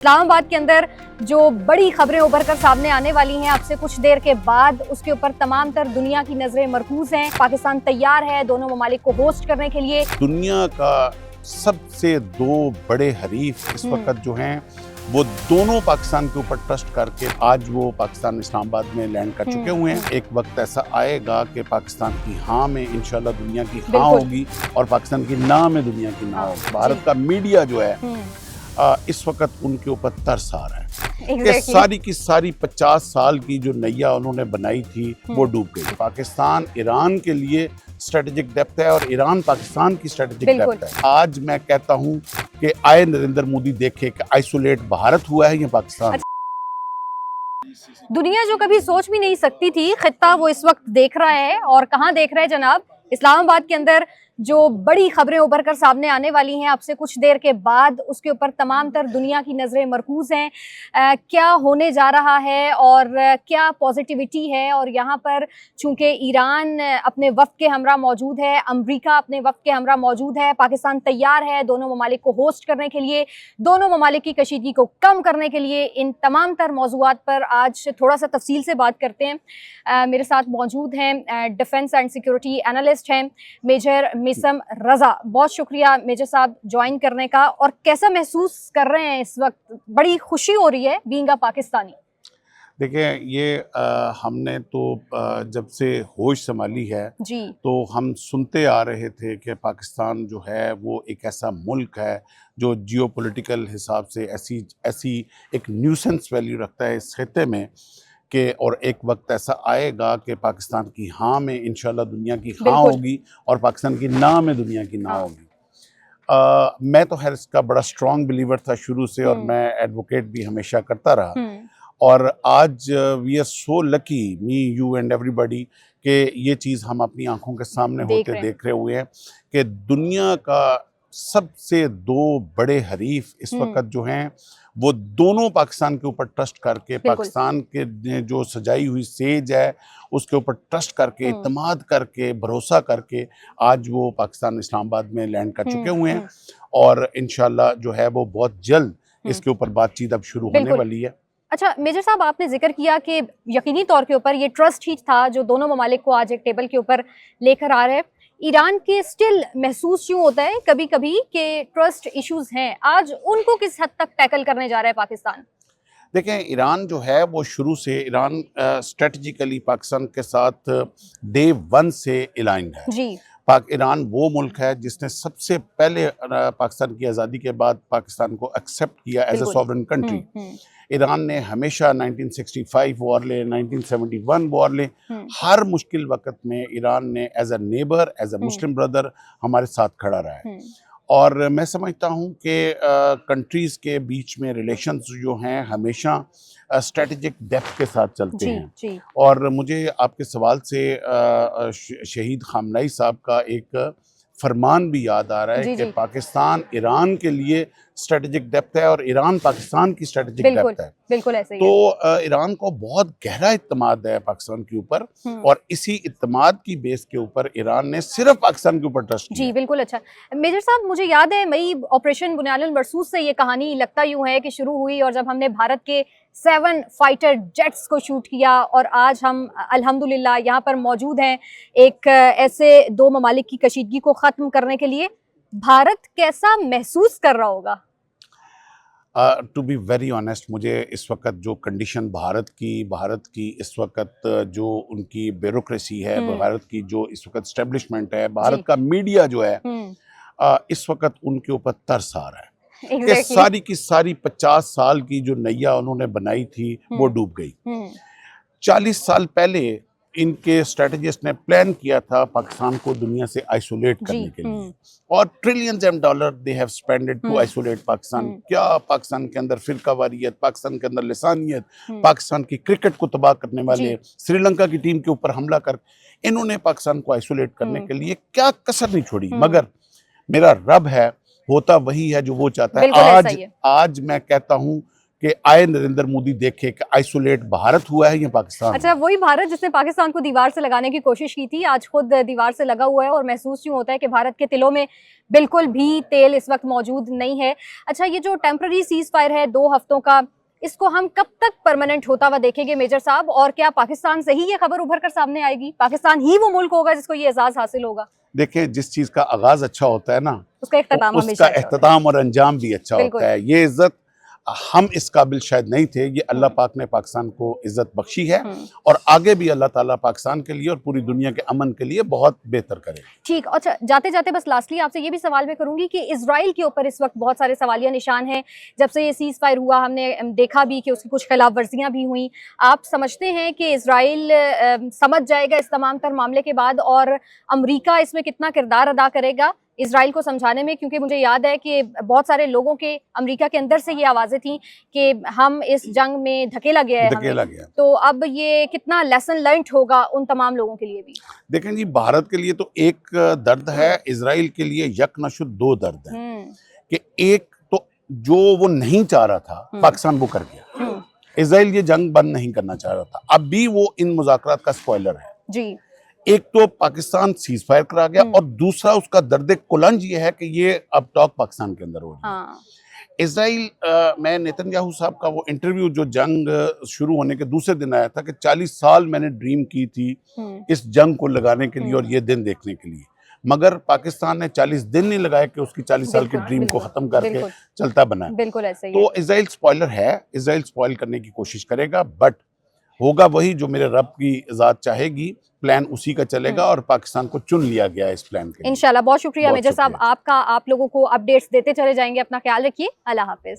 इस्लामाबाद के अंदर जो बड़ी खबरें उभर कर सामने आने वाली हैं आपसे कुछ देर के बाद, उसके ऊपर तमाम तर दुनिया की नजरें मरकूज हैं। पाकिस्तान तैयार है दोनों ममालिक को होस्ट करने के लिए। दुनिया का सबसे दो बड़े हरीफ इस वक्त जो हैं वो दोनों पाकिस्तान के ऊपर ट्रस्ट करके आज वो पाकिस्तान इस्लामाबाद में लैंड कर चुके हुए हैं। एक वक्त ऐसा आएगा कि पाकिस्तान की हाँ में इंशाल्लाह दुनिया की हाँ होगी और पाकिस्तान की ना में दुनिया की ना होगी। भारत का मीडिया जो है इस वक्त उनके ऊपर तरस आ रहा है कि सारी की सारी 50 साल की जो नैया उन्होंने बनाई थी वो डूब गई। पाकिस्तान ईरान के लिए स्ट्रेटेजिक डेप्थ है और ईरान पाकिस्तान की स्ट्रेटेजिक डेप्थ है। आज मैं कहता हूं कि आए नरेंद्र मोदी देखे कि आइसोलेट भारत हुआ है या पाकिस्तान। दुनिया जो कभी सोच भी नहीं सकती थी खित्ता वो इस वक्त देख रहा है। और कहाँ देख रहा है जनाब? इस्लामाबाद के अंदर जो बड़ी खबरें उभर कर सामने आने वाली हैं आपसे कुछ देर के बाद, उसके ऊपर तमाम तर दुनिया की नज़रें मरकूज हैं। क्या होने जा रहा है और क्या पॉजिटिविटी है। और यहाँ पर चूंकि ईरान अपने वक्त के हमरा मौजूद है, अमेरिका अपने वक्त के हमरा मौजूद है, पाकिस्तान तैयार है दोनों ममालिक को होस्ट करने के लिए, दोनों ममालिक की कशीदगी को कम करने के लिए। इन तमाम तर मौजूआत पर आज थोड़ा सा तफसील से बात करते हैं। मेरे साथ मौजूद हैं डिफेंस एंड सिक्योरिटी एनालिस्ट हैं मेजर मिसम रजा। बहुत शुक्रिया मेजर साहब ज्वाइन करने का। और कैसा महसूस कर रहे हैं इस वक्त? बड़ी खुशी हो रही है बीइंग अ पाकिस्तानी। देखिए ये हमने तो जब से होश संभाली है जी, तो हम सुनते आ रहे थे कि पाकिस्तान जो है वो एक ऐसा मुल्क है जो जियोपॉलिटिकल हिसाब से ऐसी एक न्यूसेंस वैल्यू रखता है इस खित्ते में कि और एक वक्त ऐसा आएगा कि पाकिस्तान की हाँ में इंशाल्लाह दुनिया की हाँ होगी और पाकिस्तान की ना में दुनिया की ना होगी। मैं तो खैर इसका बड़ा स्ट्रॉन्ग बिलीवर था शुरू से और मैं एडवोकेट भी हमेशा करता रहा। और आज we are so lucky, me you and everybody, कि ये चीज़ हम अपनी आंखों के सामने होते देख रहे हुए हैं कि दुनिया का सबसे दो बड़े हरीफ इस वक्त जो हैं वो दोनों पाकिस्तान के ऊपर ट्रस्ट करके, पाकिस्तान के जो सजाई हुई सेज है उसके ऊपर ट्रस्ट करके, इत्मीनान करके, भरोसा करके आज वो पाकिस्तान इस्लामाबाद में लैंड कर चुके हुए हैं। और इंशाल्लाह जो है वो बहुत जल्द इसके ऊपर बातचीत अब शुरू होने वाली है। अच्छा मेजर साहब, आपने जिक्र किया कि यकीनी तौर के ऊपर ये ट्रस्ट ही था जो दोनों ममालिक को आज एक टेबल के ऊपर लेकर आ रहे हैं। ईरान के स्टिल महसूस यूं होता है कभी कभी कि ट्रस्ट इश्यूज हैं, आज उनको किस हद तक टैकल करने जा रहा है पाकिस्तान? देखें, ईरान जो है वो शुरू से ईरान स्ट्रेटजिकली पाकिस्तान के साथ डे वन से अलाइंड है जी। ईरान वो मुल्क है जिसने सबसे पहले पाकिस्तान की आज़ादी के बाद पाकिस्तान को एक्सेप्ट किया as a sovereign country. Iran ने हमेशा 1965 वॉर ले, 1971 वॉर ले, हर मुश्किल वक्त में ईरान ने as a neighbour, as a Muslim brother हमारे साथ खड़ा रहा है। और मैं समझता हूँ कि कंट्रीज़ के बीच में रिलेशंस जो हैं हमेशा स्ट्रेटेजिक डेप्थ के साथ चलते हैं। और मुझे आपके सवाल से शहीद खामनेई साहब का एक फरमान भी याद आ रहा है कि पाकिस्तान ईरान के लिए स्ट्रेटेजिक डेप्थ है और ईरान पाकिस्तान की स्ट्रेटेजिक डेप्थ है। बिल्कुल ऐसे ही तो ईरान को बहुत गहरा इत्मीनान है पाकिस्तान के ऊपर और इसी इत्मीनान की बेस के ऊपर ईरान ने सिर्फ पाकिस्तान के ऊपर ट्रस्ट किया। जी बिल्कुल। अच्छा मेजर साहब, मुझे याद है मई ऑपरेशन बुनियादुल मरसूस से ये कहानी लगता यूं है कि शुरू हुई और जब हमने भारत के 7 फाइटर जेट्स को शूट किया और आज हम अल्हम्दुलिल्लाह यहाँ पर मौजूद हैं एक ऐसे दो ममालिक की कशीदगी को ख़त्म करने के लिए। भारत कैसा महसूस कर रहा होगा? टू बी वेरी ऑनेस्ट, मुझे इस वक्त जो कंडीशन भारत की इस वक्त जो उनकी ब्यूरोक्रेसी है, भारत की जो इस वक्त एस्टेब्लिशमेंट है, भारत का मीडिया जो है इस वक्त उनके ऊपर तरस आ रहा है कि सारी की सारी 50 साल की जो नैया उन्होंने बनाई थी वो डूब गई। 40 साल पहले इनके स्ट्रेटेजिस्ट ने प्लान किया था पाकिस्तान को दुनिया से आइसोलेट करने के लिए और trillions of dollar they have spended to isolate Pakistan. क्या पाकिस्तान के अंदर फिरकावारियत, पाकिस्तान के अंदर लिसानियत, पाकिस्तान की क्रिकेट को तबाह करने वाले, श्रीलंका की टीम के ऊपर हमला कर इन्होंने पाकिस्तान को आइसोलेट करने के लिए क्या कसर नहीं छोड़ी। मगर मेरा रब है, होता वही है जो वो चाहता है। आज मैं कहता हूँ कि आए नरेंद्र मोदी देखे कि आइसोलेट भारत हुआ है या पाकिस्तान। अच्छा, वही भारत जिसने पाकिस्तान को दीवार से लगाने की कोशिश की थी, आज खुद दीवार से लगा हुआ है और महसूस यूं होता है कि भारत के तिलों में बिल्कुल भी तेल इस वक्त मौजूद नहीं है। अच्छा, ये जो टेम्पररी सीज फायर है 2 हफ्तों का, इसको हम कब तक परमानेंट होता हुआ देखेंगे मेजर साहब? और क्या पाकिस्तान से ही ये खबर उभर कर सामने आएगी? पाकिस्तान ही वो मुल्क होगा जिसको ये एजाज हासिल होगा? देखिए, जिस चीज का आगाज अच्छा होता है ना, उसका इख्तिताम उसका हमेशा अच्छा होता है। एख्तिताम और अंजाम भी अच्छा बिल्कुल। होता है। ये इज्जत हम इस काबिल शायद नहीं थे, ये अल्लाह पाक ने पाकिस्तान को इज्जत बख्शी है और आगे भी अल्लाह ताला पाकिस्तान के लिए और पूरी दुनिया के अमन के लिए बहुत बेहतर करे। ठीक। अच्छा, जाते जाते बस लास्टली आपसे ये भी सवाल मैं करूंगी कि इजराइल के ऊपर इस वक्त बहुत सारे सवालिया निशान हैं। जब से ये सीज फायर हुआ हमने देखा भी कि उसकी कुछ खिलाफ वर्जियां भी हुई। आप समझते हैं कि इजराइल समझ जाएगा इस तमाम तर मामले के बाद, और अमरीका इसमें कितना किरदार अदा करेगा इजराइल को समझाने में? क्योंकि मुझे याद है कि बहुत सारे लोगों के अमेरिका के अंदर से ये आवाजें थी कि हम इस जंग में धकेला गया है हमें। तो अब ये कितना लेसन लर्न होगा उन तमाम लोगों के लिए भी? देखें जी, भारत के लिए तो एक दर्द है, इजराइल के लिए यकनशुद 2 दर्द हैं कि एक तो जो वो नहीं चाह रहा था पाकिस्तान वो कर गया। इजराइल ये जंग बंद नहीं करना चाह रहा था, अब भी वो इन मुज़ाकरात का स्पॉइलर है जी। एक तो पाकिस्तान सीज फायर करा गया और दूसरा उसका दर्द कुलंज ये है कि ये अब टॉक पाकिस्तान के अंदर हो रही है। इजराइल मैं नेतन्याहू साहब का वो इंटरव्यू जो जंग शुरू होने के दूसरे दिन आया था कि 40 साल मैंने ड्रीम की थी इस जंग को लगाने के लिए और ये दिन देखने के लिए, मगर पाकिस्तान ने 40 दिन नहीं लगाए कि उसकी 40 साल की ड्रीम को खत्म करके चलता बनाए। बिल्कुल ऐसे ही तो इजराइल स्पॉइलर है, इजराइल स्पॉइल करने की कोशिश करेगा, बट होगा वही जो मेरे रब की ज़ात चाहेगी, प्लान उसी का चलेगा और पाकिस्तान को चुन लिया गया इस प्लान के लिए। इंशाल्लाह। बहुत शुक्रिया मेजर साहब आपका, आप लोगों को अपडेट्स देते चले जाएंगे। अपना ख्याल रखिए। अल्लाह हाफिज।